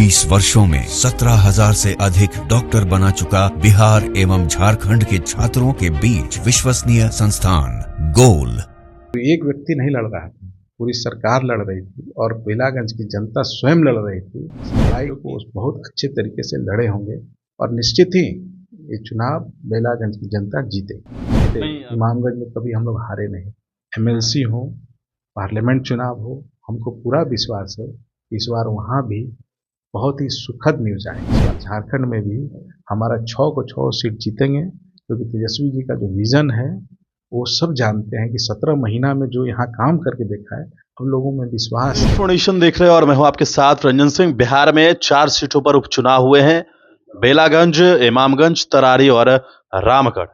20 वर्षों में 17,000 से अधिक डॉक्टर बना चुका बिहार एवं झारखंड के छात्रों के बीच विश्वसनीय संस्थान गोल। एक व्यक्ति नहीं लड़ रहा था, पूरी सरकार लड़ रही थी और बेलागंज की जनता स्वयं लड़ रही थी। लड़ाई को बहुत अच्छे तरीके से लड़े होंगे और निश्चित ही ये चुनाव बेलागंज की जनता जीतेगी। इमामगंज में कभी हम लोग हारे नहीं। एमएलसी हो, पार्लियामेंट चुनाव हो, हमको पूरा विश्वास है इस बार वहाँ भी बहुत ही सुखद न्यूज आएगी। इस बार झारखंड में भी हमारा 6 को 6 सीट जीतेंगे, क्योंकि तेजस्वी जी का जो विजन है वो सब जानते हैं कि 17 महीना में जो यहाँ काम करके देखा है, हम लोगों में विश्वास है। इंफॉर्मेशन देख रहे हैं और मैं हूं आपके साथ रंजन सिंह। बिहार में 4 सीटों पर उपचुनाव हुए हैं, बेलागंज, इमामगंज, तरारी और रामगढ़।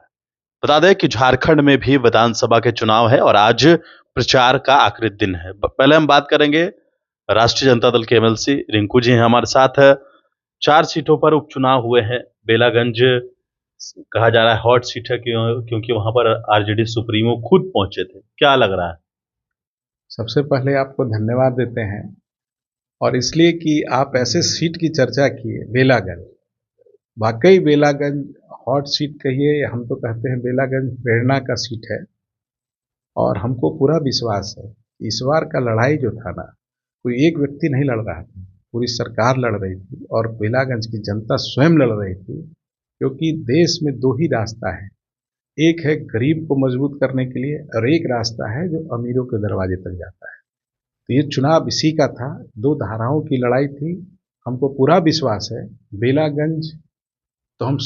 बता दें कि झारखंड में भी विधानसभा के चुनाव है और आज प्रचार का आखिरी दिन है। पहले हम बात करेंगे राष्ट्रीय जनता दल के एमएलसी रिंकू जी हैं हमारे साथ। 4 सीटों पर उपचुनाव हुए हैं। बेलागंज कहा जा रहा है हॉट सीट है क्योंकि वहां पर आरजेडी सुप्रीमो खुद पहुंचे थे। क्या लग रहा है? सबसे पहले आपको धन्यवाद देते हैं, और इसलिए कि आप ऐसे सीट की चर्चा किए। बेलागंज, वाकई बेलागंज हॉट सीट कहिए, हम तो कहते हैं बेलागंज प्रेरणा का सीट है। और हमको पूरा विश्वास है इस बार का लड़ाई जो था ना, कोई एक व्यक्ति नहीं लड़ रहा था, पूरी सरकार लड़ रही थी और बेलागंज की जनता स्वयं लड़ रही थी। क्योंकि देश में 2 ही रास्ता है, एक है गरीब को मजबूत करने के लिए और एक रास्ता है जो अमीरों के दरवाजे तक जाता है। तो ये चुनाव इसी का था, 2 धाराओं की लड़ाई थी। हमको पूरा विश्वास है बेलागंज, तो हम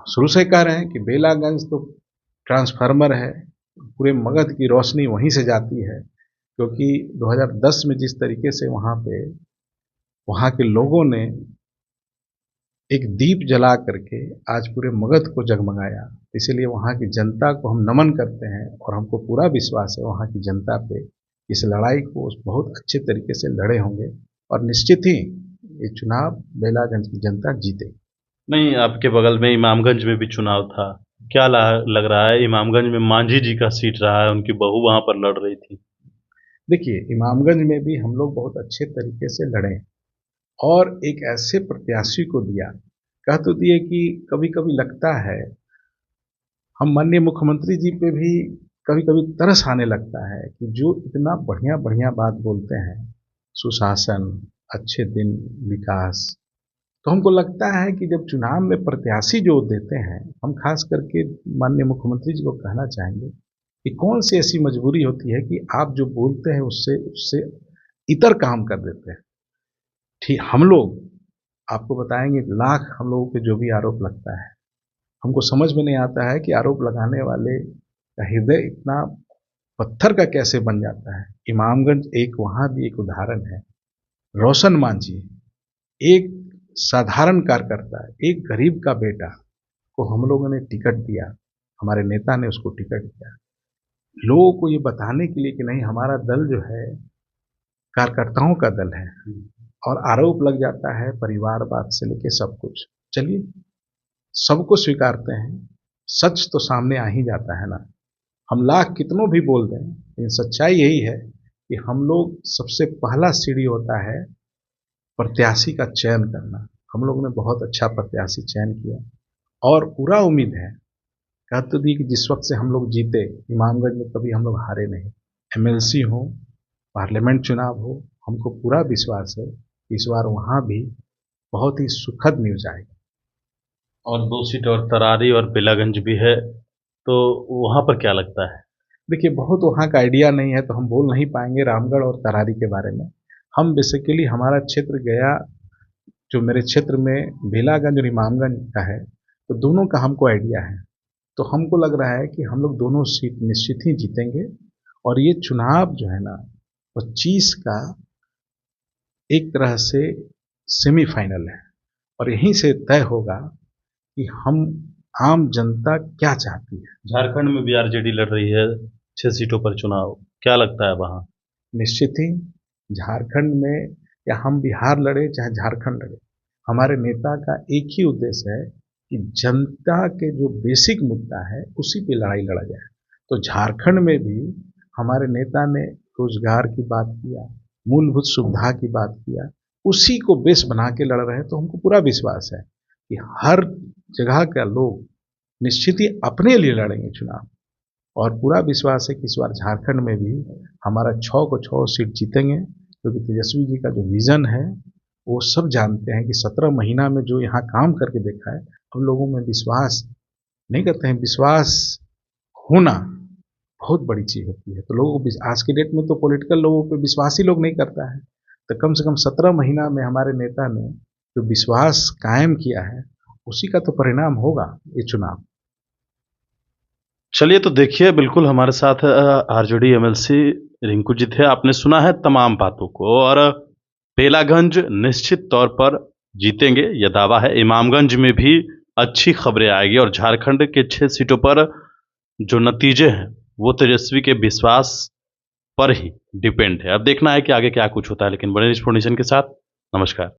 शुरू से कह रहे हैं कि बेलागंज तो ट्रांसफार्मर है, पूरे मगध की रोशनी वहीं से जाती है। क्योंकि 2010 में जिस तरीके से वहाँ के लोगों ने एक दीप जला करके आज पूरे मगध को जगमगाया, इसीलिए वहाँ की जनता को हम नमन करते हैं और हमको पूरा विश्वास है वहाँ की जनता पे। इस लड़ाई को बहुत अच्छे तरीके से लड़े होंगे और निश्चित ही ये चुनाव बेलागंज की जनता जीतेगी। नहीं, आपके बगल में इमामगंज में भी चुनाव था। क्या लग रहा है? इमामगंज में मांझी जी का सीट रहा है, उनकी बहू वहां पर लड़ रही थी। देखिए, इमामगंज में भी हम लोग बहुत अच्छे तरीके से लड़े और एक ऐसे प्रत्याशी को दिया, कह तो दिए कि कभी कभी लगता है हम माननीय मुख्यमंत्री जी पे भी कभी कभी तरस आने लगता है कि जो इतना बढ़िया बढ़िया बात बोलते हैं, सुशासन, अच्छे दिन, विकास। तो हमको लगता है कि जब चुनाव में प्रत्याशी जो देते हैं, हम खास करके माननीय मुख्यमंत्री जी को कहना चाहेंगे कि कौन सी ऐसी मजबूरी होती है कि आप जो बोलते हैं उससे उससे इतर काम कर देते हैं। ठीक, हम लोग आपको बताएंगे लाख हम लोगों पे जो भी आरोप लगता है, हमको समझ में नहीं आता है कि आरोप लगाने वाले का हृदय इतना पत्थर का कैसे बन जाता है। इमामगंज एक वहाँ भी एक उदाहरण है। रोशन मांझी एक साधारण कार्यकर्ता, एक गरीब का बेटा को हम लोगों ने टिकट दिया, हमारे नेता ने उसको टिकट दिया, लोगों को ये बताने के लिए कि नहीं, हमारा दल जो है कार्यकर्ताओं का दल है। और आरोप लग जाता है परिवारवाद से लेके सब कुछ। चलिए, सबको स्वीकारते हैं, सच तो सामने आ ही जाता है ना। हम लाख कितनों भी बोल दें, लेकिन सच्चाई यही है कि हम लोग सबसे पहला सीढ़ी होता है प्रत्याशी का चयन करना। हम लोगों ने बहुत अच्छा प्रत्याशी चयन किया और पूरा उम्मीद है, कह तो दी कि जिस वक्त से हम लोग जीते, इमामगंज में कभी हम लोग हारे नहीं। एमएलसी हो, पार्लियामेंट चुनाव हो, हमको पूरा विश्वास है इस बार वहाँ भी बहुत ही सुखद न्यूज आएगी। और 2 सीट और तरारी और बेलागंज भी है, तो वहां पर क्या लगता है? देखिए, बहुत वहाँ का आइडिया नहीं है तो हम बोल नहीं पाएंगे रामगढ़ और तरारी के बारे में। हम बेसिकली हमारा क्षेत्र गया, जो मेरे क्षेत्र में बेलागंज और इमामगंज का है, तो दोनों का हमको आइडिया है। तो हमको लग रहा है कि हम लोग दोनों सीट निश्चित ही जीतेंगे। और ये चुनाव जो है ना, 25 का एक तरह से सेमीफाइनल है और यहीं से तय होगा कि हम आम जनता क्या चाहती है। झारखंड में भी आरजेडी लड़ रही है 6 सीटों पर चुनाव। क्या लगता है वहां? निश्चित ही झारखंड में, या हम बिहार लड़े चाहे झारखंड लड़े, हमारे नेता का एक ही उद्देश्य है कि जनता के जो बेसिक मुद्दा है उसी पे लड़ाई लड़ा जाए। तो झारखंड में भी हमारे नेता ने रोजगार की बात किया, मूलभूत सुविधा की बात किया, उसी को बेस बना के लड़ रहे हैं। तो हमको पूरा विश्वास है कि हर जगह का लोग निश्चित ही अपने लिए लड़ेंगे चुनाव, और पूरा विश्वास है कि इस बार झारखंड में भी हमारा 6 को 6 सीट जीतेंगे, क्योंकि तेजस्वी जी का जो विजन है वो सब जानते हैं कि 17 महीना में जो यहाँ काम करके देखा है, हम लोगों में विश्वास नहीं करते हैं। विश्वास होना बहुत बड़ी चीज होती है। तो लोगों को आज के डेट में तो पॉलिटिकल लोगों पे विश्वास ही लोग नहीं करता है, तो कम से कम 17 महीना में हमारे नेता ने जो विश्वास कायम किया है, उसी का तो परिणाम होगा ये चुनाव। चलिए, तो देखिए, बिल्कुल हमारे साथ आरजेडी एमएलसी रिंकू जी थे। आपने सुना है तमाम बातों को, और बेलागंज निश्चित तौर पर जीतेंगे, यह दावा है। इमामगंज में भी अच्छी खबरें आएगी, और झारखंड के 6 सीटों पर जो नतीजे हैं वो तेजस्वी के विश्वास पर ही डिपेंड है। अब देखना है कि आगे क्या कुछ होता है। लेकिन बने इन्फॉर्मेशन के साथ, नमस्कार।